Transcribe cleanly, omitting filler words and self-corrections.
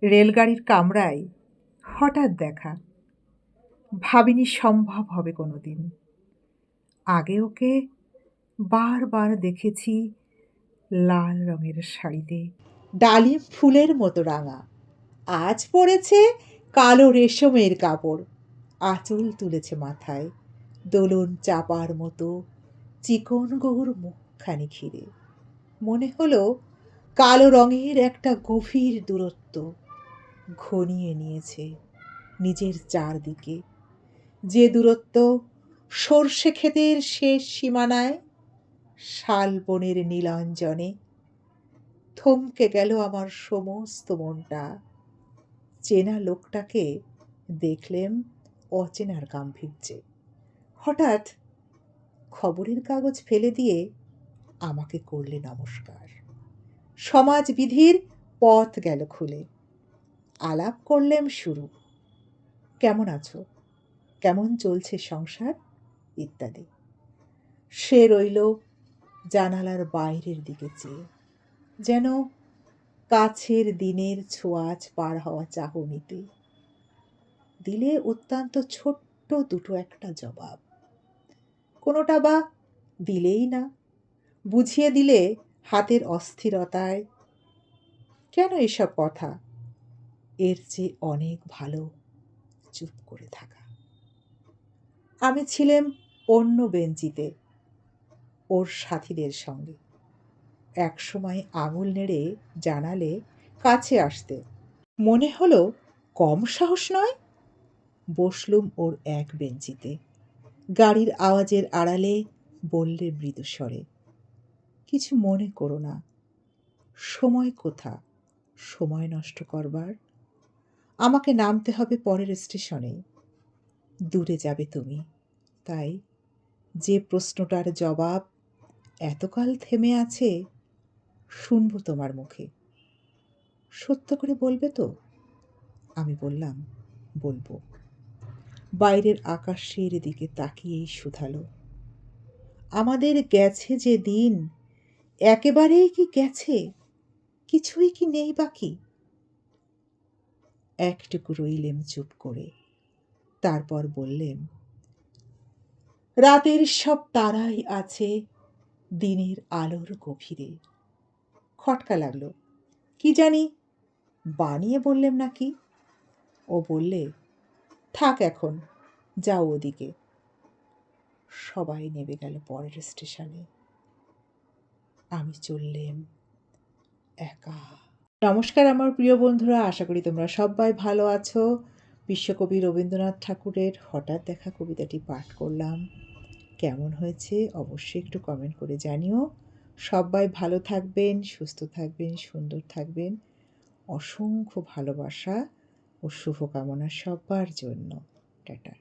রেলগাড়ির কামরায় হঠাৎ দেখা, ভাবিনি সম্ভব হবে কোনোদিন। আগে ওকে বারবার দেখেছি লাল রঙের শাড়িতে, ডালিম ফুলের মতো রাঙা। আজ পরেছে কালো রেশমের কাপড়, আঁচল তুলেছে মাথায়, দোলন চাপার মতো চিকন গৌর মুখখানি ঘিরে। মনে হলো কালো রঙের একটা গভীর দূরত্ব ঘনিয়ে নিয়েছে নিজের চারদিকে, যে দূরত্ব সর্ষে ক্ষেতের শেষ সীমানায়, শালবনের নীলাঞ্জনে। থমকে গেল আমার সমস্ত মনটা। চেনা লোকটাকে দেখলেম অচেনার গাম্ভীর্যে। হঠাৎ খবরের কাগজ ফেলে দিয়ে আমাকে করলে নমস্কার। সমাজবিধির পথ গেল খুলে। আলাপ করলেম শুরু, কেমন আছো, কেমন চলছে সংসার ইত্যাদি। সে রইল জানালার বাইরের দিকে চেয়ে, যেন কাছের দিনের ছোঁয়াচ পার হওয়া চাহনিতে। দিলে অত্যন্ত ছোট্ট দুটো একটা জবাব, কোনোটা বা দিলেই না, বুঝিয়ে দিলে হাতের অস্থিরতায়, কেন এসব কথা, এর চেয়ে অনেক ভালো চুপ করে থাকা। আমি ছিলাম অন্য বেঞ্চিতে ওর সাথীদের সঙ্গে। একসময় আঙুল নেড়ে জানালে কাছে আসতে। মনে হলো কম সাহস নয়। বসলুম ওর এক বেঞ্চিতে। গাড়ির আওয়াজের আড়ালে বললে মৃদু স্বরে, কিছু মনে করো না, সময় কোথা সময় নষ্ট করবার। আমাকে নামতে হবে পরের স্টেশনে, দূরে যাবে তুমি। তাই যে প্রশ্নটার জবাব এতকাল থেমে আছে শুনব তোমার মুখে, সত্য করে বলবে তো? আমি বললাম, বলবো। বাইরের আকাশের দিকে তাকিয়েই শুধালো, আমাদের গেছে যে দিন, একেবারেই কি গেছে, কিছুই কি নেই বাকি? একটুকু রইলেম চুপ করে, তারপর বললেন, রাতের সব তারাই আছে দিনের আলোর গভীরে। খটকা লাগলো, কি জানি বানিয়ে বললেম নাকি। ও বললে, থাক এখন, যাও ওদিকে। সবাই নেমে গেল পরের স্টেশনে, আমি চললেম একা। নমস্কার আমার প্রিয় বন্ধুরা, আশা করি তোমরা সবাই ভালো আছো। বিশ্বকবি রবীন্দ্রনাথ ঠাকুরের হঠাৎ দেখা কবিতাটি পাঠ করলাম। কেমন হয়েছে অবশ্যই একটু কমেন্ট করে জানিও। সবাই ভালো থাকবেন, সুস্থ থাকবেন, সুন্দর থাকবেন। অসংখ্য ভালোবাসা ও শুভকামনা সবার জন্য। টাটা।